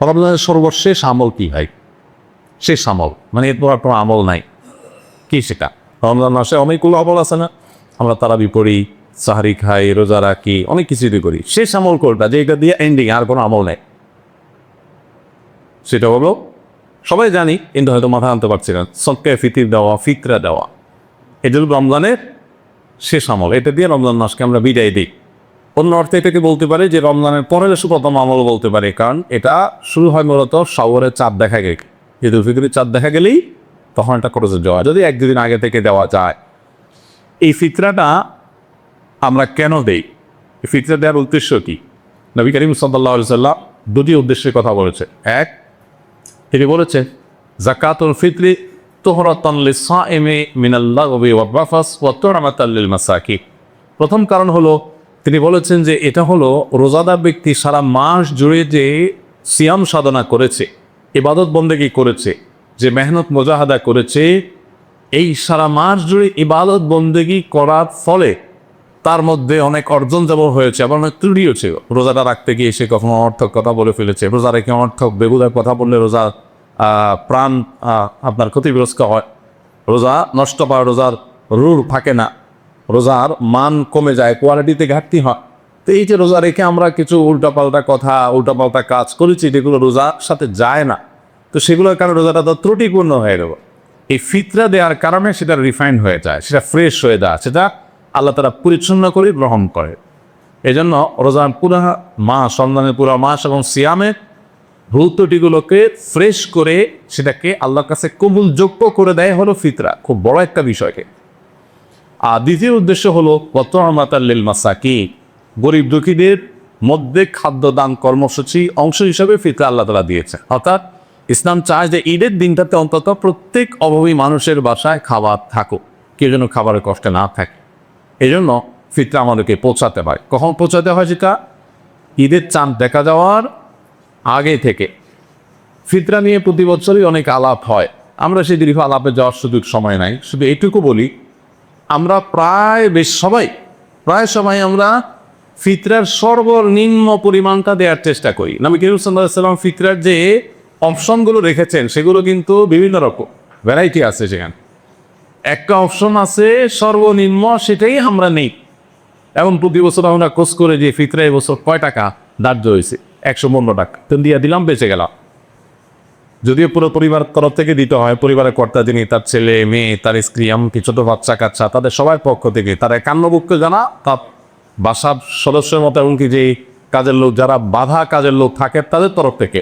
রমজানের সর্বশেষ আমল কি ভাই? শেষ আমল মানে এরপর আর কোনো আমল নাই। কি সেটা? রমজান মাসে অনেকগুলো আমল আছে না? আমরা তারাবি পড়ি, সাহারি খাই, রোজা রাখি, অনেক কিছুই করি। শেষ আমল কোনটা যে এটা দিয়ে এন্ডিং আর কোনো আমল নেই? সেটা হলো সবাই জানি, কিন্তু হয়তো মাথা আনতে পারছি না, সদকায়ে ফিতির দেওয়া, ফিতরা দেওয়া। এটা হলো রমজানের শেষ আমল। এটা দিয়ে রমজান মাসকে আমরা বিদায় দিই। অন্য অর্থে এটাকে বলতে পারে যে রমজানের পরের প্রথম আমল বলতে পারে, কারণ এটা শুরু হয় মূলত শাওয়ালের চাঁদ দেখা গেলে। ঈদুল ফিতরের চাঁদ দেখা গেলেই তখন এটা খরচে দেওয়া, যদি এক দুদিন আগে থেকে দেওয়া যায়। এই ফিতরাটা আমরা কেন দেই? এই ফিতরা দেওয়ার উদ্দেশ্য কি? নবী করিম সাল্লাল্লাহু আলাইহি সাল্লাম দুটি উদ্দেশ্যের কথা বলেছে। এক, তিনি বলেছে যাকাতুল ফিতরি তুহরাতান লিস-সাইমি মিনাল লাগবি ওয়ার রাফাস ওয়া তু'মাতাল লিল মাসাকিন। প্রথম কারণ হলো তিনি বলেছেন যে এটা হলো রোজাদার ব্যক্তি সারা মাস জুড়ে যে সিয়াম সাধনা করেছে, ইবাদত বন্দেগী করেছে, যে মেহনত মুজাহাদা করেছে, এই সারা মাস জুড়ে ইবাদত বন্দেগী করার ফলে তার মধ্যে অনেক অর্জন যেমন হয়েছে, আবার অনেক ত্রুটিও ছিল। রোজাটা রাখতে গিয়ে সে কখনো অনর্থক কথা বলে ফেলেছে, রোজা রেখে অনর্থক বেহুদার কথা বললে রোজা প্রাণ আপনার ক্ষতিগ্রস্ত হয়, রোজা নষ্ট পায়, রোজার রুর থাকে না, রোজার মান কমে যায়, কোয়ালিটিতে ঘাটতি হয়। তো এই যে রোজা রেখে আমরা কিছু উল্টাপাল্টা কথা, উল্টাপাল্টা কাজ করেছি যেগুলো রোজার সাথে যায় না, তো সেগুলোর কারণে রোজাটা তো ত্রুটিপূর্ণ হয়ে গেল। এই ফিতরা দেওয়ার কারণে সেটা রিফাইন্ড হয়ে যায়, সেটা ফ্রেশ হয়ে যায়, সেটা আল্লাহ তাআলা পরিচ্ছন্ন করে গ্রহণ করে। এই জন্য রোজার পুরা মাস, রমজানের পুরা মাস এবং সিয়ামের ভুল ত্রুটিগুলোকে ফ্রেশ করে সেটাকে আল্লাহর কাছে কবুলযোগ্য করে দেয় হলো ফিতরা। খুব বড় একটা বিষয়কে। আর দ্বিতীয় উদ্দেশ্য হলো তু'মাতাল লিল মাসাকিন, গরিব দুঃখীদের মধ্যে খাদ্য দান কর্মসূচি অংশ হিসাবে ফিতরা আল্লাহ তাআলা দিয়েছে। অর্থাৎ ইসলাম চায় যে ঈদের দিনটাতে অন্তত প্রত্যেক অভাবী মানুষের বাসায় খাবার থাকুক, কেউ যেন খাবারের কষ্টে না থাকে। এই জন্য ফিতরা আমাদেরকে পৌঁছাতে হয়। কখন পৌঁছাতে হয়? সেটা ঈদের চাঁদ দেখা যাওয়ার আগে থেকে। ফিতরা নিয়ে প্রতি বছরই অনেক আলাপ হয়, আমরা সেই দীর্ঘ আলাপে যাওয়ার সুযোগ সময় নাই। শুধু এইটুকু বলি, আমরা প্রায় সময় আমরা ফিতরার সর্বনিম্ন পরিমাণটা দেওয়ার চেষ্টা করি। নবী করিম সাল্লাল্লাহু আলাইহি ওয়াসাল্লাম ফিতরার যে অপশনগুলো রেখেছেন সেগুলো কিন্তু বিভিন্ন রকম ভ্যারাইটি আছে। সেখানে একটা অপশন আছে সর্বনিম্ন, সেটাই আমরা নেই। এবং প্রতি বছর আমরা খোঁজ করে যে ফিতরা এবছর কয় টাকা ধার্য হয়েছে, 115 টাকা, তো দিয়ে দিলাম, বেঁচে গেলাম। যদিও পুরো পরিবার তরফ থেকে দিতে হয়, পরিবারের কর্তা যিনি, তার ছেলে মেয়ে, তার স্ত্রী, এমনকি ছোট বাচ্চা কাচ্চা, তাদের সবার পক্ষ থেকে, তারা একান্নভুক্ত জানা, তার বাসার সদস্যের মতো, এমনকি যে কাজের লোক, যারা বাধা কাজের লোক থাকে, তাদের তরফ থেকে,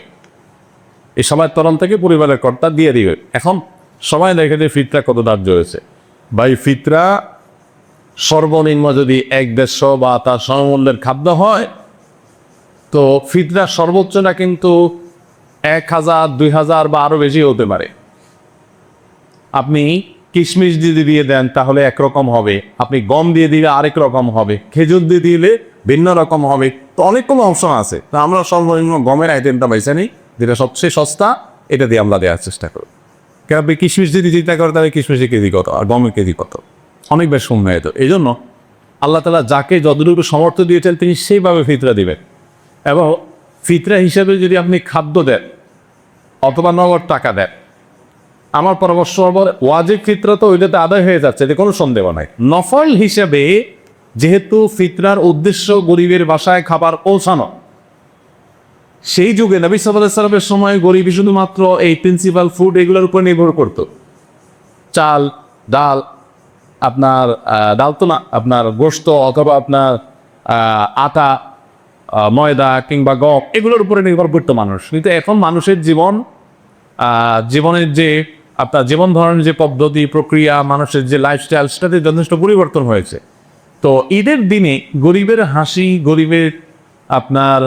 এই সবার তরফ থেকে পরিবারের কর্তা দিয়ে দিবে। এখন সবাই দেখে যে ফিতরা কত ধার্য হয়েছে। ভাই, ফিতরা সর্বনিম্ন যদি 1-150 বা তার সমমূল্যের খাদ্য হয়, তো ফিতরা সর্বোচ্চটা কিন্তু 1000, 2000 বা আরও বেশি হতে পারে। আপনি কিশমিশ দিয়ে দেন তাহলে একরকম হবে, আপনি গম দিয়ে দিলে আরেক রকম হবে, খেজুর দিয়ে দিলে ভিন্ন রকম হবে। তো অনেকগুলো অপশন আছে। তো আমরা সর্বনিম্ন গমের আইটেমটা বেছে নিই, যেটা সবচেয়ে সস্তা, এটা দিয়ে আমরা দেওয়ার চেষ্টা করি। কেন আপনি কিশমিশ যদি চিন্তা করেন তাহলে কিশমিশের কেজি কত আর গমের কেজি কত, অনেক বেশ শূন্য হয়ে যেত। এই জন্য আল্লাহ তাআলা যাকে যতটুকু সামর্থ্য দিয়েছেন তিনি সেইভাবে ফিতরা দিবেন। এবং ফিতরা হিসেবে যদি আপনি খাদ্য দেন অথবা নগদ টাকা দেন, আমার পরামর্শ হবে ওয়াজিব ফিতরা তো ওইটাতে আদায় হয়ে যাচ্ছে, এতে কোনো সন্দেহ নাই। নফল হিসেবে যেহেতু ফিতরার উদ্দেশ্য গরিবের বাসায় খাবার পৌঁছানো, সেই যুগে নবী সাল্লাল্লাহু আলাইহি ওয়াসাল্লামের সময় গরিব শুধুমাত্র এই প্রিন্সিপাল ফুড এগুলোর উপর নির্ভর করত। চাল, ডাল, আপনার ডাল তো না, আপনার গোশত অথবা আপনার আটা, ময়দা কিংবা গম, এগুলোর উপরে নির্ভর করতো মানুষ। কিন্তু এখন মানুষের জীবনের যে আপনার জীবন ধারণের যে পদ্ধতি, প্রক্রিয়া, মানুষের যে লাইফস্টাইল, সেটাতে যথেষ্ট পরিবর্তন হয়েছে। তো ঈদের দিনে গরিবের হাসি, গরিবের আপনার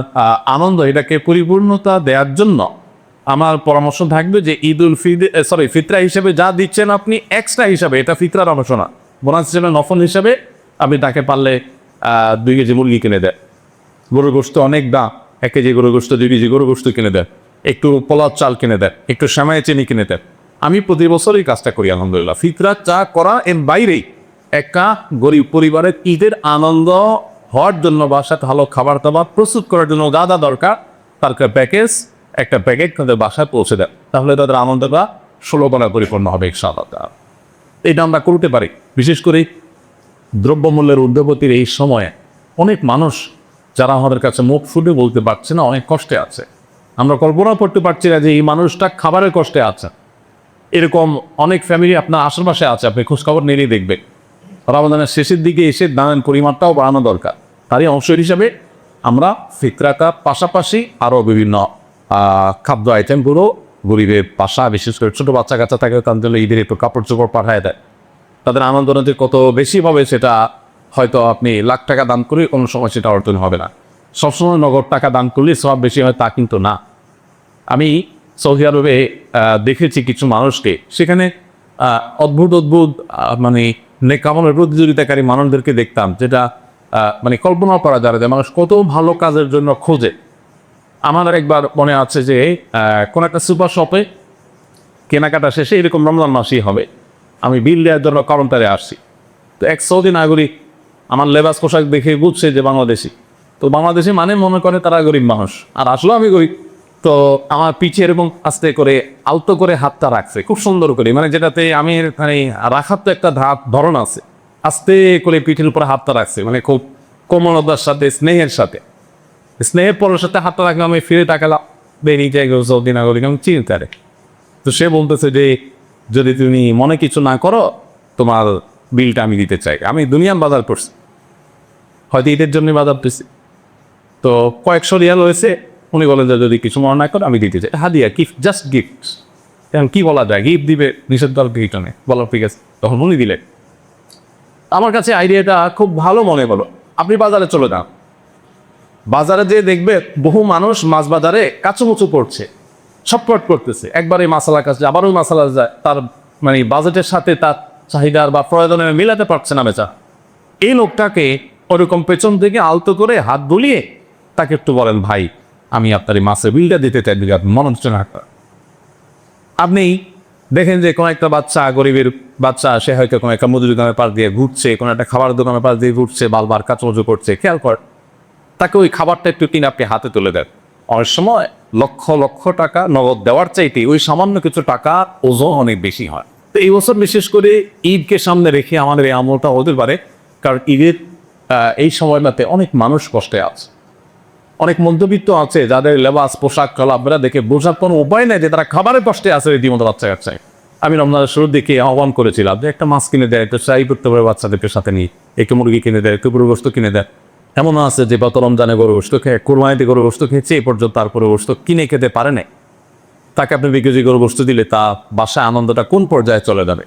আনন্দ, এটাকে পরিপূর্ণতা দেওয়ার জন্য আমার পরামর্শ থাকবে যে ফিতরা হিসেবে যা দিচ্ছেন আপনি এক্সট্রা হিসাবে, এটা ফিতরার অংশ না, বোনাস হিসেবে নফল হিসাবে আপনি তাকে পারলে 2 কেজি মুরগি কিনে দেন। গরুর গোশত অনেক দাম, 1 কেজি গরুর গোশত, 2 কেজি গরুর গোশত কিনে দেন, একটু পোলাও চাল কিনে দেন, একটু সেমাই চিনি কিনে দেন। আমি প্রতি বছরই কাজটা করি আলহামদুলিল্লাহ। ফিতরা চা করা এর বাইরেই একটা গরিব পরিবারের ঈদের আনন্দ হওয়ার জন্য, বাসায় ভালো খাবার দাবার প্রস্তুত করার জন্য যা যা দরকার তার প্যাকেজ একটা প্যাকেট তাদের বাসায় পৌঁছে দেন, তাহলে তাদের আনন্দটা 16 গুণে পরিপূর্ণ হবে ইনশাআল্লাহ। এটা আমরা করতে পারি। বিশেষ করে দ্রব্যমূল্যের ঊর্ধ্বগতির এই সময়ে অনেক মানুষ যারা আমাদের কাছে মুখ ফুটে বলতে পারছে না, অনেক কষ্টে আছে। আমরা কল্পনা করতে পারছি না যে এই মানুষটা খাবারের কষ্টে আছে। এরকম অনেক ফ্যামিলি আপনার আশেপাশে আছে, আপনি খোঁজখবর নিলেই দেখবেন। রমাদানের শেষের দিকে এসে দানের পরিমাণটাও বাড়ানো দরকার। তারই অংশ হিসাবে আমরা ফিতরাটার পাশাপাশি আরও বিভিন্ন খাদ্য আইটেমগুলো গরিবের পাশা, বিশেষ করে ছোটো বাচ্চা কাচ্চা থাকে, তাদের জন্য ঈদের একটু কাপড় চোপড় পাঠায় দেয়। তাদের আনন্দ যে কত বেশি হবে সেটা হয়তো আপনি লাখ টাকা দান করে কোনো সময় সেটা অর্জন হবে না। সবসময় নগদ টাকা দান করলে সব বেশি হয় তা কিন্তু না। আমি সৌদি আরবে দেখেছি কিছু মানুষকে, সেখানে অদ্ভুত মানে নেকামলের প্রতিযোগিতাকারী মানুষদেরকে দেখতাম, যেটা মানে কল্পনা করা যায় যে মানুষ কত ভালো কাজের জন্য খোঁজে। আমার একবার মনে আছে যে কোনো একটা সুপার শপে কেনাকাটা শেষে এরকম রমজান মাসই হবে, আমি বিল দেওয়ার জন্য কাউন্টারে আসছি। তো এক সৌদি নাগরিক আমার লেবাস পোশাক দেখে বুঝছে যে বাংলাদেশি। তো বাংলাদেশি মানে মনে করে তারা গরিব মানুষ, আর আসলে আমি গরিব। তো আমার পিঠে এরকম আস্তে করে আলতো করে হাতটা রাখছে খুব সুন্দর করে, মানে যেটাতে আমি মানে রাখার তো একটা ধরন আছে, আস্তে করে পিঠের উপরে হাতটা রাখছে, মানে খুব কোমলতার সাথে, স্নেহের সাথে। স্নেহের পরের সাথে হাতটা রাখলে আমি ফিরে তাকালাম, বেরিয়ে যাই সৌদি নাগরিক, আমি চিন্তারে। তো সে বলতেছে যে যদি তুমি মনে কিছু না করো তোমার বিলটা আমি দিতে চাই। আমি দুনিয়ার বাজার করছি, হয়তো ঈদের জন্য বাজার করছি, তো কয়েকশো রিয়াল হয়েছে। উনি বলেন যে যদি কিছু মনে না করো আমি দিতে চাই, হাদিয়া, গিফট, জাস্ট গিফট। এখন কী বলা যায়, গিফট দিবে, নিষেধ করার কিছু নেই, বলো ঠিক আছে। তখন উনি দিলেন। আমার কাছে আইডিয়াটা খুব ভালো মনে হলো। আপনি বাজারে চলে যান, বাজারে যেয়ে দেখবে বহু মানুষ মাছ বাজারে কাচুমুচু করছে, ছটফট করতেছে, একবার এই মশালা কাছে আবার ওই মশালা যায়, তার মানে বাজেটের সাথে তার চাহিদার বা প্রয়োজনে মিলাতে পারছে না বেচা। এই লোকটাকে ওরকম পেছন থেকে আলতো করে হাত বুলিয়ে তাকে একটু বলেন, ভাই আমি আপনার এই মাছের বিলটা দিতে চাই, মনোযোগ। আপনি দেখেন যে কোনো একটা বাচ্চা, গরিবের বাচ্চা, সে হয়তো কোনো একটা মুদি দোকানের পাশ দিয়ে ঘুরছে, কোনো একটা খাবার দোকানের পাশ দিয়ে ঘুরছে, বারবার কাচুমুচু করছে, খেয়াল কর, তাকে ওই খাবারটা একটু কিনে আপনি হাতে তুলে দেন। অনেক সময় লক্ষ লক্ষ টাকা নগদ দেওয়ার চাইতে ওই সামান্য কিছু টাকা ওজন অনেক বেশি হয়। তো এই বছর বিশেষ করে ঈদকে সামনে রেখে আমাদের এই আমলটা হতে পারে, কারণ ঈদের এই সময়টাতে অনেক মানুষ কষ্টে আছে, অনেক মধ্যবিত্ত আছে যাদের লেবাস পোশাক কলাপরা দেখে বোঝার কোনো উপায় নেই যে তারা খাবারের কষ্টে আছে রীতিমতো বাচ্চা কাচ্চায়। আমি রমজানের শুরুর দিকে আহ্বান করেছিলাম যে একটা মাছ কিনে দেয়, একটা চাই করতে পারে বাচ্চাদেরকে সাথে নিয়ে, একটু মুরগি কিনে দেয়, একটু গরু গোশত কিনে দেয়। এমন আছে যে গত রমজানে গরু গোশত খেয়ে, কোরবানিতে গরু গোশত খেয়েছে, এই পর্যন্ত তার গরু গোশত কিনে খেতে পারে নাই। তাকে আপনি 2 কেজি গরু গোশত দিলে তা বাসায় আনন্দটা কোন পর্যায়ে চলে যাবে।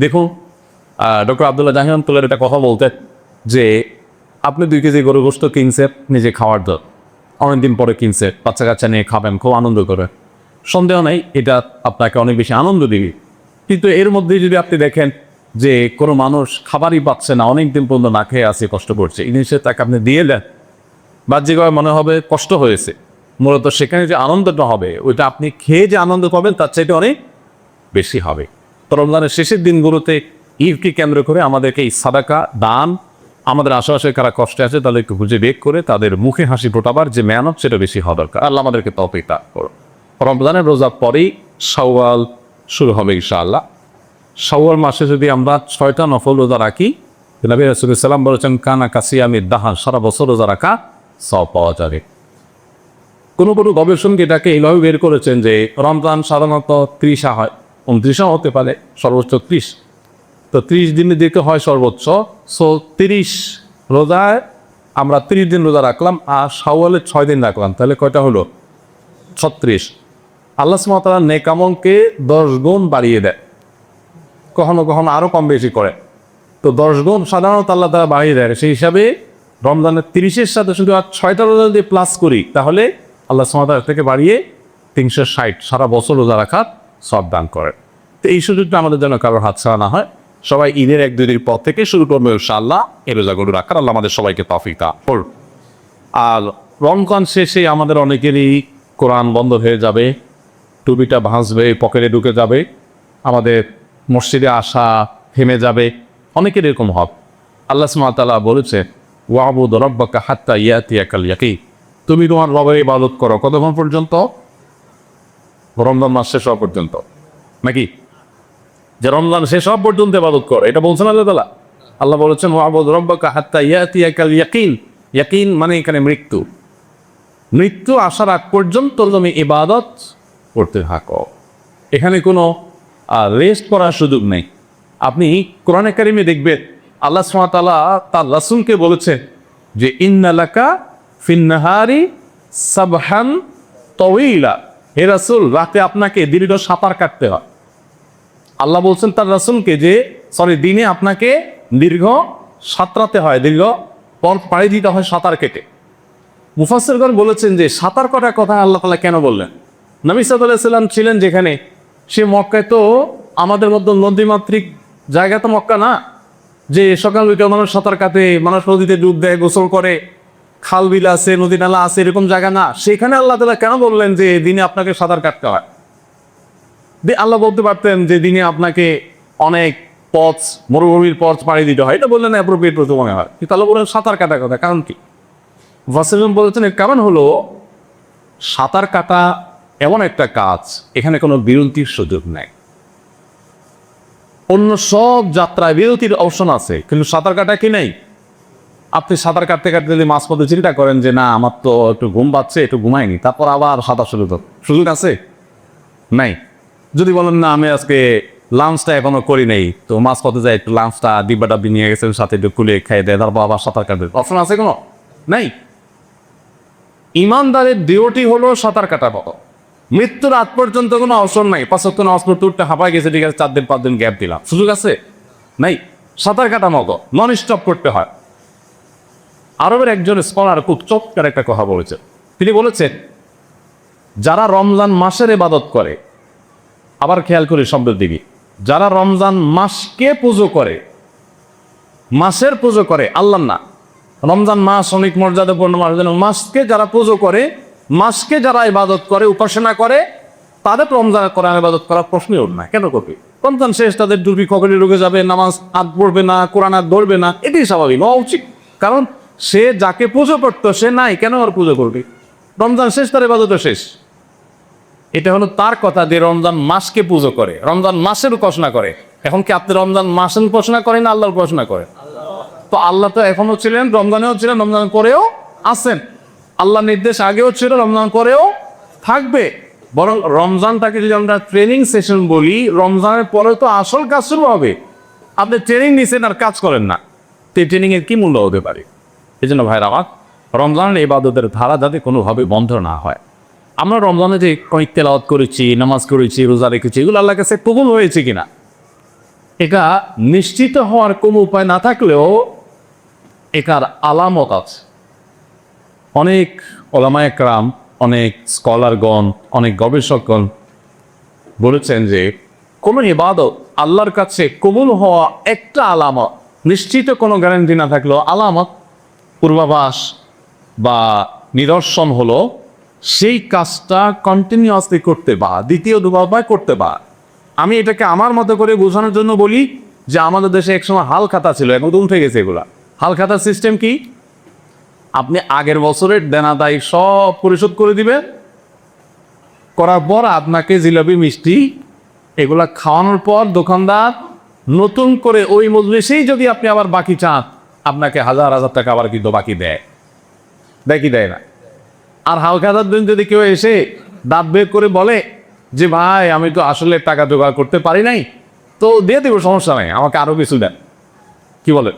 দেখুন, ডক্টর আবদুল্লাহ জাহির রহমাতুল্লাহর একটা কথা বলতেন যে আপনি 2 কেজি গরু গোশত কিনছে নিজে খাওয়ার জন্য, অনেকদিন পরে কিনছে, বাচ্চা কাচ্চা নিয়ে খাবেন, খুব আনন্দ করে, সন্দেহ নেই এটা আপনাকে অনেক বেশি আনন্দ দিবে। কিন্তু এর মধ্যে যদি আপনি দেখেন যে কোনো মানুষ খাবারই পাচ্ছে না, অনেক দিন পর্যন্ত না খেয়ে আসে, কষ্ট করছে, এই জিনিসটা তাকে আপনি দিয়ে দেন, বাহ্যিকভাবে মনে হবে কষ্ট হয়েছে, মূলত সেখানে যে আনন্দটা হবে ওইটা আপনি খেয়ে যে আনন্দ পাবেন তার চাইতে অনেক বেশি হবে। তো রমজানের শেষের দিনগুলোতে ঈদকে কেন্দ্র করে আমাদেরকে এই সাদাকা দান, আমাদের আশেপাশে কারা কষ্টে আছে তাদেরকে খুঁজে বের করে তাদের মুখে হাসি ফোটাবার যে মেহনত সেটা বেশি হওয়া দরকার। আল্লাহ আমাদেরকে তৌফিক দান করুন। রমজানের রোজার পরেই শাওয়াল শুরু হবে ইনশাআল্লাহ। শাওয়াল মাসে যদি আমরা 6টা নফল রোজা রাখি, নবী রাসূলুল্লাহ সাল্লাল্লাহু আলাইহি ওয়াসাল্লাম বলেছেন কানা কাসিয়ামিদ দাহার, সারা বছর রোজা রাখা সওয়াব পাওয়া যাবে। কোনো গবেষক এটাকে এইভাবে বের করেছেন যে রমজান সাধারণত 30 হয়, 29 হতে পারে, সর্বোচ্চ 30। তো 30 দিনের দিকে হয় সর্বোচ্চ। সো 30 রোজায় আমরা 30 দিন রোজা রাখলাম, আর শাওয়ালে 6 দিন রাখলাম, তাহলে কয়টা হলো? 36। আল্লাহ সুবহানাহু ওয়া তাআলা নেক আমলকে 10 গুণ বাড়িয়ে দেয়, কখনো কখনো আরও কম বেশি করে। তো 10 গুণ সাধারণত আল্লাহ তাআলা বাড়িয়ে দেয়। সেই হিসাবে রমজানের 30-এর সাথে শুধু আর 6টা রোজা যদি প্লাস করি, তাহলে আল্লাহ সুবহানাহু ওয়া তাআলা থেকে বাড়িয়ে 360 সারা বছর রোজা রাখার সওয়াব দান করে। তো এই সুযোগটা আমাদের যেন কারোর হাতছাড়া না হয়। সবাই ঈদের 1-2 দিন পর থেকে শুরু করবে ইনশাআল্লাহ এই রোজাগুলো রাখার। আল্লাহ আমাদের সবাইকে তৌফিক দান করুন। আর রমজান শেষে আমাদের অনেকেরই কোরআন বন্ধ হয়ে যাবে, টুপিটা ভাঁজবে, পকেটে ঢুকে যাবে, আমাদের মসজিদে আসা থেমে যাবে, অনেকের এরকম হবে। আল্লাহ সুবহানাহু ওয়া তাআলা বলেছে ওয়াবুদ রাব্বাকা হাত্তা ইয়াতিয়াকাল ইয়াকিন, তুমি তোমার রবের ইবাদত করো কতক্ষণ পর্যন্ত? রমজান মাস শেষ হওয়া পর্যন্ত, নাকি? যে রমজান শেষ হওয়া পর্যন্ত ইবাদত কর, এটা বলছেন আল্লাহ তাআলা। আল্লাহ বলেছেন ওয়াবুদ রাব্বাকা হাত্তা ইয়াতিয়াকাল ইয়াকিন। ইয়াকিন মানে এখানে মৃত্যু। মৃত্যু আসার আগ পর্যন্ত তুমি ইবাদত করতে থাকো। এখানে কোনো রেস্ট করার সুযোগ নেই। আপনি কোরআনে কারিমে দেখবেন আল্লাহ সুবহানাহু ওয়া তাআলা তার রাসূলকে বলেছেন যে ইন্না লাকা ফিন্নাহারি সাবহান তাওয়িলা, হে রাসূল রাতে আপনাকে দীর্ঘ সাঁতার কাটতে হয়। আল্লাহ বলছেন তার রাসূলকে যে দিনে আপনাকে দীর্ঘ সাঁতরাতে হয়, দীর্ঘ পথ পাড়ি দিতে হয় সাঁতার কেটে। মুফাসসিরগণ বলেছেন যে সাঁতার কাটার কথা আল্লাহ তাআলা কেন বললেন? নবী সাল্লাল্লাহু আলাইহি সাল্লাম ছিলেন যেখানে, সে মক্কায় তো আমাদের মধ্যে নদীমাতৃক জায়গা তো মক্কা না, যে সকাল বিকাল মানুষ সাঁতার কাটে, মানুষ নদীতে ডুব দেয়, গোসল করে, খাল বিল আছে, নদী নালা আছে, এরকম জায়গা না। সেখানে আল্লাহ তাআলা কেন বললেন যে দিনে আপনাকে সাঁতার কাটতে হয়? আল্লাহ বলতে পারতেন যে দিনে আপনাকে অনেক পথ, মরুভূমির পথ পাড়ি দিতে হয়, এটা বললেন অ্যাপ্রোপ্রিয়েট প্রথম মনে হয়, কিন্তু আল্লাহ বললেন সাঁতার কাটার কথা। কারণ কি? মুফাসসিরগণ বলেছেন এর কারণ হলো সাঁতার কাটা এমন একটা কাজ, এখানে কোনো বিরতির সুযোগ নেই। অন্য সব যাত্রায় বিরতির অপশন আছে, কিন্তু সাঁতার কাটা কি নেই? আপনি সাঁতার কাটতে কাটতে যদি মাঝপথে চিন্তা করেন যে না আমার তো একটু ঘুম পাচ্ছে, একটু ঘুমাইনি, তারপর আবার সাঁতার শুরু করুন, সুযোগ আছে? নাই। যদি বলেন না আমি আজকে লাঞ্চটা এখনো করি নেই, তো মাঝপথে যাই একটু লাঞ্চটা ডিব্বা ডাব্বি নিয়ে গেছে, সাথে একটু খুলে খাইয়ে দেয়, তারপর আবার সাঁতার কাটবে, অপশন আছে কোনো? নাই। ইমানদারের ডিউটি হলো সাঁতার কাটার মতো। মৃত্যুর আগ পর্যন্ত কোনো অপশন নাই, 5 ওয়াক্ত নামাজ পড়তে উঠতে হাঁপায় গেছে, ঠিক আছে 4 দিন 5 দিন গ্যাপ দিলাম, সুযোগ আছে? নাই। সাঁতার কাটার মতো নন স্টপ করতে হয়। আরবের একজন স্কলার খুব চমৎকার একটা কথা বলেছেন। তিনি বলেছেন যারা রমজান মাসের ইবাদত করে, আবার খেয়াল করি শব্দের দিকে, যারা রমজান মাসকে পুজো করে, মাসের পুজো করে, আল্লাহ না, রমজান মাস অনেক মর্যাদাপূর্ণ মাস, মাসকে যারা পুজো করে, মাসকে যারা ইবাদত করে, উপাসনা করে, তাদের রমজান কোরআন ইবাদত করার প্রশ্নই ওঠে না। কেন করবে? রমজান শেষ, তাদের দুর্বি খবরে ঢুকে যাবে, নামাজ হাত পড়বে না, কোরআন হাত ধরবে না, এটাই স্বাভাবিক হওয়া উচিত। কারণ সে যাকে পুজো করতো সে নাই, কেন আর পুজো করবে? রমজান শেষ, তার ইবাদত শেষ। এটা হলো তার কথা যে রমজান মাসকে পুজো করে, রমজান মাসের উপাসনা করে। এখন কি আপনি রমজান মাসের উপাসনা করেন না আল্লাহর উপাসনা করেন? তো আল্লাহ তো এখনো ছিলেন, রমজানেও ছিলেন, রমজান করেও আছেন। আল্লাহ নির্দেশ আগেও ছিল, রমজান করেও থাকবে। বরং রমজানটাকে যদি আমরা ট্রেনিং সেশন বলি, রমজানের পরে তো আসল কাজ শুরু হবে। আপনি ট্রেনিং নিছেন আর কাজ করেন না, তো এই ট্রেনিংয়ের কি মূল্য হতে পারে? এই জন্য ভাইরা আমার, রমজানের ইবাদতের ধারা যাতে কোনোভাবে বন্ধ না হয়। আমরা রমজানে যে অনেক তেলাওয়াত করেছি, নামাজ করেছি, রোজা রেখেছি, এগুলো আল্লাহর কাছে কবুল হয়েছে কিনা এটা নিশ্চিত হওয়ার কোনো উপায় না থাকলেও এটার আলামত আছে। অনেক ওলামায়ে কেরাম, অনেক স্কলারগণ, অনেক গবেষকগণ বলেছেন যে কোনো ইবাদত আল্লাহর কাছে কবুল হওয়া একটা আলামত, নিশ্চিত কোনো গ্যারান্টি না থাকলেও আলামত, পূর্বাভাস বা নিদর্শন হলো সেই কাজটা কন্টিনিউয়াসলি করতে বা দ্বিতীয় দুবার করতে বা। আমি এটাকে আমার মতো করে বোঝানোর জন্য বলি যে আমাদের দেশে একসময় হাল খাতা ছিল, এখন তো উঠে গেছে এগুলা। হাল খাতার সিস্টেম কি? আপনি আগের বছরের দেনাদায় সব পরিশোধ করে দিবেন, করার পর আপনাকে জিলাপি মিষ্টি এগুলা খাওয়ানোর পর দোকানদার নতুন করে ওই মজলিসেই যদি আপনি আবার বাকি চান, আপনাকে হাজার হাজার টাকা আবার কিন্তু বাকি দেয় কি দেয় না? আর হাল খাতার দিন যদি কেউ এসে দাঁত বের করে বলে যে ভাই আমি তো আসলে টাকা জোগাড় করতে পারি নাই, তো দিয়ে দেবো, সমস্যা নাই, আমাকে আরও কিছু দেন। কি বলেন?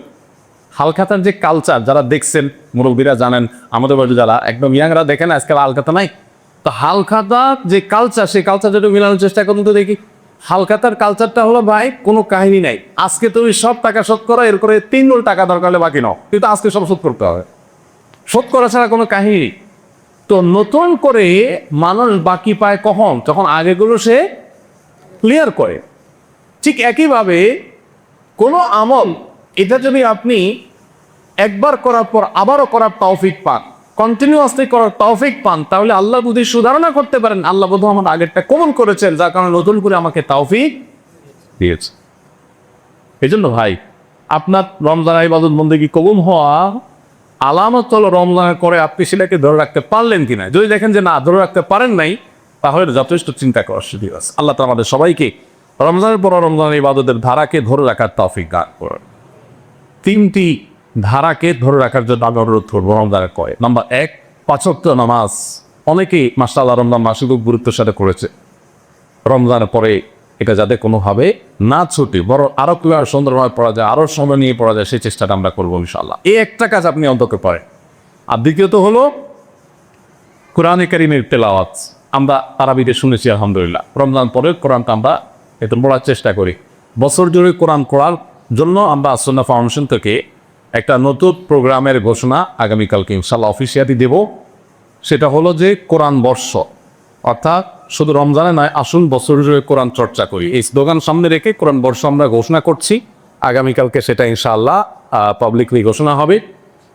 হালখাতার যে কালচার, যারা দেখছেন মুরব্বীরা জানেন, আমাদের বাড়ি যারা একদম ইয়াংরা দেখেন আজকাল হালখাতা নাই, তো হালখাতার যে কালচার, সেই কালচারটা একটু মিলানোর চেষ্টা করুন তো দেখি। হালখাতার কালচারটা হলো ভাই কোনো কাহিনী নাই, আজকে তুমি সব টাকা শোধ করো, এর করে 3 রোল টাকা দরকার হলে বাকি নাও, কিন্তু আজকে সব শোধ করতে হবে, শোধ করা ছাড়া কোনো কাহিনী। তো নতুন করে মানুষ বাকি পায় কখন? যখন আগেগুলো সে ক্লিয়ার করে। ঠিক একইভাবে কোনো আমল, এটা যদি আপনি একবার করার পর আবারও করার তৌফিক পান, কন্টিনিউয়াসলি করার তৌফিক পান, তাহলে আল্লাহ যদি সুধারণা করতে পারেন আল্লাহ বোধহয় আমার আগেরটা কবুল করেছেন, যার কারণে নতুন করে আমাকে তৌফিক দিয়েছে। এই জন্য ভাই, আপনার রমজান ইবাদত বন্দেগী কবুল হওয়া আলামত হলো রমজানের করে আপনি সেটাকে ধরে রাখতে পারলেন কিনা। যদি দেখেন যে না ধরে রাখতে পারেন নাই, তাহলে যথেষ্ট চিন্তা করার সুযোগ আছে। আল্লাহ তাআলা আমাদের সবাইকে রমজানের পর রমজানের ইবাদতের ধারাকে ধরে রাখার তৌফিক দান করুন। 3টি ধারাকে ধরে রাখার জন্য আমি অনুরোধ করবো রমজানের কয়ে। নাম্বার 1, 5 ওয়াক্ত নামাজ। অনেকেই মাশাআল্লাহ রমজান মাসে খুব গুরুত্বের সাথে করেছে। রমজানের পরে এটা যাতে কোনোভাবে না ছুটি, বরং আরো ক্লিয়ার সুন্দরভাবে পড়া যায়, আরো সময় নিয়ে পড়া যায়, সেই চেষ্টাটা আমরা করবো ইনশাআল্লাহ। এই একটা কাজ আপনি অন্তত করেন। আর দ্বিতীয়ত হলো কোরআনে কারীমের তেলাওয়াত। আমরা তারাবিতে শুনেছি আলহামদুলিল্লাহ। রমজান পরে কোরআনটা আমরা একটু পড়ার চেষ্টা করি। বছর জুড়ে কোরআন পড়ার জন্য আমরা সুন্নাহ ফাউন্ডেশন থেকে একটা নতুন প্রোগ্রামের ঘোষণা আগামীকালকে ইনশাআল্লাহ অফিসিয়ালি দেব। সেটা হলো যে কোরআন বর্ষ, অর্থাৎ শুধু রমজানে নয়, আসুন বছর জুড়ে কোরআন চর্চা করি। এই স্লোগান সামনে রেখে কোরআন বর্ষ আমরা ঘোষণা করছি। আগামীকালকে সেটা ইনশাআল্লাহ পাবলিকলি ঘোষণা হবে।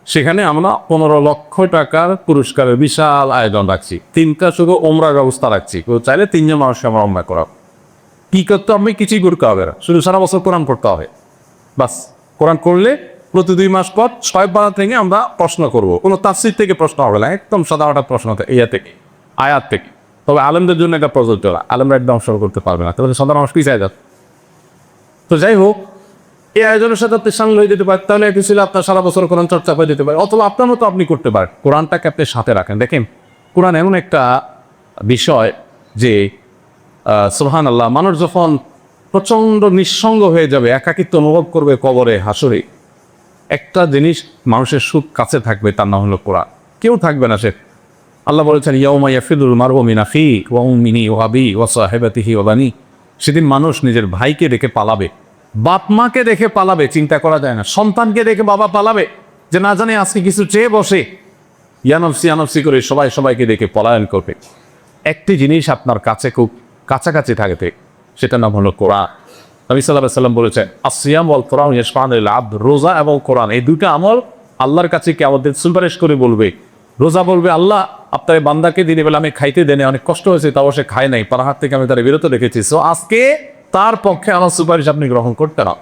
সেখানে আমরা 15 লক্ষ টাকার পুরস্কারের বিশাল আয়োজন রাখছি। 3টা শুধু ওমরার ব্যবস্থা রাখছি। কেউ চাইলে 3 জন মানুষকে আমরা ওমরা করাব। কী করতে হবে? কিছুই করতে হবে না, শুধু সারা বছর কোরআন পড়তে হবে। বাস, কোরআন করলে প্রতি 2 মাস পর 6 পারা থেকে আমরা প্রশ্ন করব। কোনো তাফসীর থেকে প্রশ্ন হবে না, একদম সাধারণ প্রশ্ন ইয়া থেকে, আয়াত থেকে। তবে আলেমদের জন্য এটা প্রযোজ্য না, আলেমরা একদম অংশ করতে পারবে না, তাহলে সাধারণ মানুষ পিছিয়ে যাবে। তো যাই হোক, এই আয়োজনের সাথে আপনি সামিল হয়ে যেতে পারেন। তাহলে একটু ছিল আপনার সারা বছর কোরআন চর্চা হয়ে যেতে পারে। অথবা আপনার মতো আপনি করতে পারেন, কোরআনটাকে আপনি সাথে রাখেন। দেখেন, কোরআন এমন একটা বিষয় যে সুবহানাল্লাহ, মানুষ যখন প্রচণ্ড নিঃসঙ্গ হয়ে যাবে, একাকিত্ব অনুভব করবে কবরে হাসরে, একটা জিনিস মানুষের সুখ কাছে থাকবে, তার নাম হলো কোরআন। কেউ থাকবে না সে। আল্লাহ বলেছেন ইয়াউমা ইয়াফিরুল মারউ মিন আখিহি ওয়া উম্মিহি ওয়া আবিহি ওয়া সাহিবাতিহি ওয়া বানি। সেদিন মানুষ নিজের ভাইকে রেখে পালাবে, বাপ মাকে রেখে পালাবে, চিন্তা করা যায় না। সন্তানকে রেখে বাবা পালাবে, যে না জানে আজকে কিছু চেয়ে বসে, ইয়ানফসি ইয়ানফসি করে সবাই সবাইকে রেখে পলায়ন করবে। একটি জিনিস আপনার কাছে খুব কাছাকাছি থাকে, সেটা নাম হলো কোরআন। নবী সাল্লাল্লাহু আলাইহি ওয়াসাল্লাম বলেছেন আসিয়াম ওয়াল কোরআন ইয়াশফাউল আবদ। রোজা এবং কোরআন, এই দুটো আমল আল্লাহর কাছে কিয়ামতের সুপারিশ করে বলবে। রোজা বলবে, আল্লাহ আপনার বান্দাকে দিনে বেলা আমি খাইতে দেনে, অনেক কষ্ট হয়েছে, তাও সে খায় নাই, পারাহার থেকে আমি তারা বিরত রেখেছি, সো আজকে তার পক্ষে আমার সুপারিশ আপনি গ্রহণ করতে না।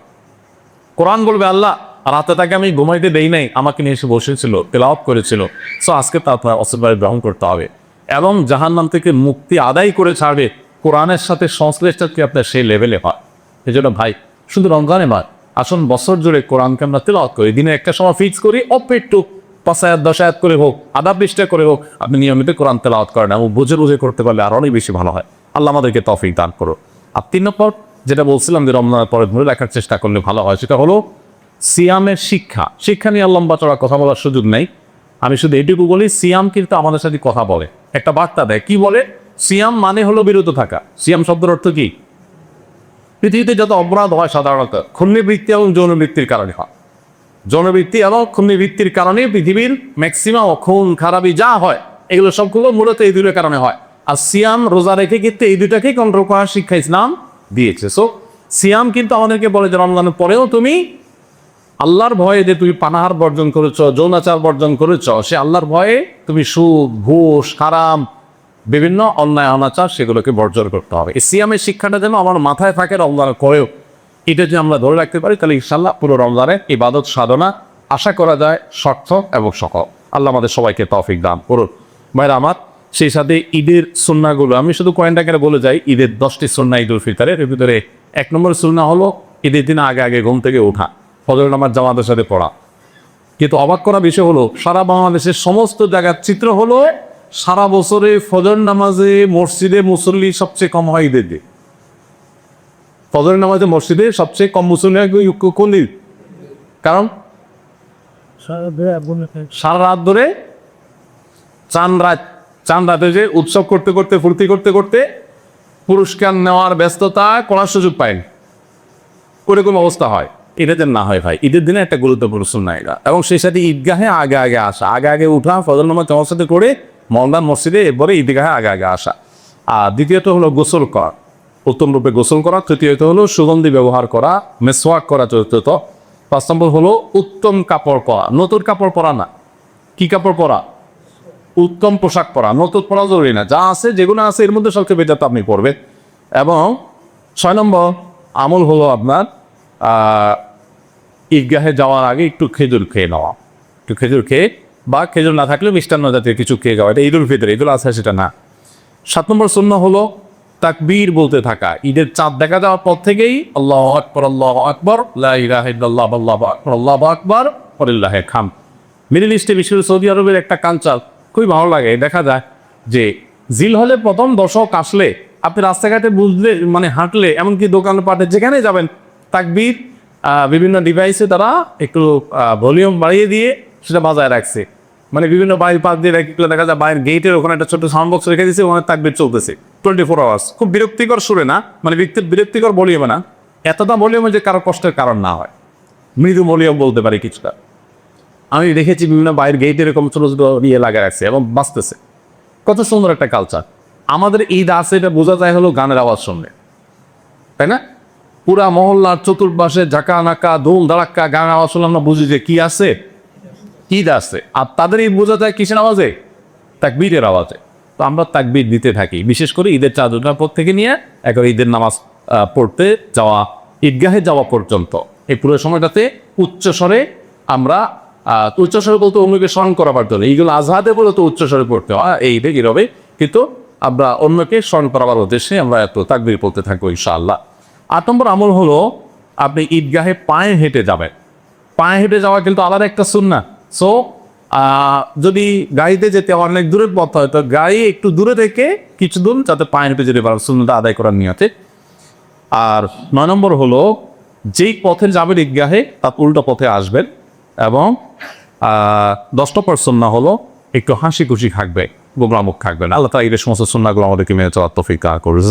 কোরআন বলবে, আল্লাহ রাতে তাকে আমি ঘুমাইতে দেই নাই, আমাকে নিয়ে এসে বসেছিল, তেলাওয়াত করেছিল, সো আজকে তার সুপারিশ গ্রহণ করতে হবে। এবং জাহান্নাম থেকে মুক্তি আদায় করে ছাড়বে। কোরআনের সাথে সংশ্লিষ্টতা আপনার সেই লেভেলে হয়। এই জন্য ভাই, শুধু রমজানে নয়, আসুন বছর জুড়ে কোরআনকে আমরা তেলাওয়াত করি। দিনে একটা সময় ফিক্স করি, একটু 5 আয়াত 10 আয়াত করে হোক, আধা পৃষ্ঠা করে হোক, আপনি নিয়মিত কোরআন তেলাওয়াত করেন এবং বুঝে বুঝে করতে পারলে আর অনেক বেশি ভালো হয়। আল্লাহ আমাদেরকে তৌফিক দান করো। আর 3 নম্বর যেটা বলছিলাম যে রমজানের পরে ধরে রাখার চেষ্টা করলে ভালো হয়, সেটা হলো সিয়ামের শিক্ষা। শিক্ষা নিয়ে লম্বা চড়া কথা বলার সুযোগ নেই, আমি শুধু এটুকু বলি, সিয়াম কিন্তু আমাদের সাথে কথা বলে, একটা বার্তা দেয়। কি বলে? সিয়াম মানে হলো বিরত থাকা। সিয়াম শব্দের অর্থ কি? পৃথিবীতে যত অপরাধ হয় সাধারণত খুন্নিবৃত্তি এবং যৌনবৃত্তির কারণে হয়। যৌনবৃত্তি এবং খুন্নিবৃত্তির কারণে পৃথিবীর ম্যাক্সিমাম খুন খারাপি যা হয়, এগুলো সবগুলো মূলত এই দুটোর কারণে হয়। আর সিয়াম, রোজা রেখে কিন্তু এই দুটাকেই কন্ট্রোল করার শিক্ষা ইসলাম দিয়েছে। সো সিয়াম কিন্তু আমাদেরকে বলে যে রমজানের পরেও তুমি আল্লাহর ভয়ে, যে তুমি পানাহার বর্জন করেছ, যৌনাচার বর্জন করেছ, সে আল্লাহর ভয়ে তুমি সুদ, ঘুষ, হারাম, বিভিন্ন অন্যায় অনাচার, সেগুলোকে বর্জন করতে হবে। এই সিয়ামের শিক্ষাটা যেন আমার মাথায় থাকে রমজানের পরেও, এটা যদি আমরা ধরে রাখতে পারি, তাহলে ইনশাআল্লাহ পুরো রমজানে ইবাদত সাধনা আশা করা যায় সার্থক এবং সফল। আল্লাহ আমাদের সবাইকে তৌফিক দান করুন। ভাইরা আমার, সেই সাথে ঈদের সুন্নাহগুলো আমি শুধু কয়েকটা করে বলে যাই। ঈদের 10টি সুন্নাহ ঈদুল ফিতরের, এর ভিতরে 1 নম্বর সুন্নাহ হলো ঈদের দিন আগে আগে ঘুম থেকে ওঠা, ফজর নামাজ জামাতের সাথে পড়া। কিন্তু অবাক করা বিষয় হলো, সারা বাংলাদেশের সমস্ত জায়গার চিত্র হলো সারা বছরে ফজর নামাজে মসজিদে মুসল্লি সবচেয়ে কম হয় ঈদের দিন। ফজর নামাজে মসজিদে সবচেয়ে কম মুসল্লি হয় কোন দিন? কারণ সারা রাত ধরে চাঁদ রাতে যে উৎসব করতে করতে, ফুর্তি করতে করতে পুরস্কার নেওয়ার ব্যস্ততা করার সুযোগ পায়নি, ওরকম অবস্থা হয়। এটা যেন না হয় ভাই, ঈদের দিনে একটা গুরুত্বপূর্ণ সুন্নাহ এটা। এবং সেই সাথে ঈদগাহে আগে আগে আসা, আগে আগে উঠা, ফজর নামাজ জামাতের সাথে করে মহল্লা মসজিদে, এরপরে ঈদগাহে আগে আগে আসা। আর দ্বিতীয়ত হলো গোসল করা, উত্তম রূপে গোসল করা। তৃতীয়ত হলো সুগন্ধি ব্যবহার করা, মেসওয়াক করা। চতুর্থত 5 নম্বর হলো উত্তম কাপড় পরা, নতুন কাপড় পরা না। কি কাপড় পরা? উত্তম পোশাক পরা। নতুন পরা জরুরি না, যা আছে, যেগুলো আছে এর মধ্যে সবচেয়ে বেটার আপনি পরবেন। এবং 6 নম্বর আমল হলো আপনার ঈদগাহে যাওয়ার আগে একটু খেজুর খেয়ে নেওয়া, একটু খেজুর খেয়ে, বা খেজুর না থাকলে মিষ্টান্ন জাতীয় কিছু খেয়ে যাওয়া। এটা ঈদুল ফিতর, ঈদুল আজহা সেটা না। 7 নম্বর সুন্নাহ হলো তাকবীর বলতে থাকা। ঈদের চাঁদ দেখা যাওয়ার পর থেকেই আল্লাহু আকবার, আল্লাহু আকবার, লা ইলাহা ইল্লাল্লাহ, আল্লাহু আকবার, আল্লাহু আকবার, ওয়ালিল্লাহিল হামদ। মিডল ইস্টে, বিশেষ করে সৌদি আরবের একটা কালচার খুবই ভালো লাগে। দেখা যায় যে জিলহজে প্রথম দশক আসলে আপনি রাস্তাঘাটে বুঝলে, মানে হাঁটলে, এমনকি দোকানে পাটে যেখানে যাবেন, তাকবীর বিভিন্ন ডিভাইসে তারা একটু ভলিউম বাড়িয়ে দিয়ে সেটা বাজায় রাখছে। মানে বিভিন্ন বাড়ির পাশ দিয়ে রেখে দেখা যায় বাইরের গেটের ওখানে একটা ছোট সাউন্ড বক্স রেখে দিয়েছে, ওখানে তাকবীর চলতেছে 24 আওয়ার্স। খুব বিরক্তিকর সুরে না, মানে বিরক্তিকর ভলিউমে না, এতটা ভলিউমে যে কারো কষ্টের কারণ না হয়, মৃদু ভলিউম বলতে পারি কিছুটা। আমি দেখেছি বিভিন্ন বাইরের গেটে এরকম ছোটো ছোটো ইয়ে লাগা রাখছে এবং বাঁচতেছে। কত সুন্দর একটা কালচার। আমাদের ঈদ আছে এটা বোঝা যায় হলো গানের আওয়াজ শুনলে, তাই না? পুরা মহল্লার চতুর্পাশে ঝাঁকা নাকা দোল দাঁড়াক্কা গানের আওয়াজ শুনলে আমরা বুঝি যে কি আছে, ঈদ আছে। আর তাদের ঈদ বোঝা যায় কিসের আওয়াজে? তাকবীরের আওয়াজে। তো আমরা তাকবীর দিতে থাকি, বিশেষ করে ঈদের চাঁদ ওঠার পর থেকে নিয়ে একবার ঈদের নামাজ পড়তে যাওয়া, ঈদগাহে যাওয়া পর্যন্ত এই পুরো সময়টাতে উচ্চস্বরে আমরা উচ্চস্বরে বলতে অন্যকে স্মরণ করাবার জন্য, এইগুলো আজহাদে বলে তো উচ্চস্বরে পড়তে হয়, এই দেখি রবে, কিন্তু আমরা অন্যকে স্মরণ করাবার উদ্দেশ্যে আমরা এত তাকবীর পড়তে থাকবো ইনশাআল্লাহ। 8 নম্বর আমল হলো আপনি ঈদগাহে পায়ে হেঁটে যাবেন। পায়ে হেঁটে যাওয়া কিন্তু আলাদা একটা সুন্নাহ। সো যদি গাড়িতে যেতে অনেক দূরের পথ হয়, তো গাড়ি একটু দূরে থেকে কিছু দূর যাতে পায়ে হেঁটে যেতে পারেন, সুন্নাহটা আদায় করার নিয়তে। আর 9 নম্বর হলো যেই পথে যাবেন ঈদগাহে তার উল্টো পথে আসবেন। এবং 10 নম্বর সুন্নাহ হলো একটু হাসি খুশি থাকবে, গোমরা মুখ থাকবেন। আল্লাহ তাআলা এই সমস্ত সুন্নাহগুলো আমাদেরকে মেনে চলার তৌফিক দান করুন।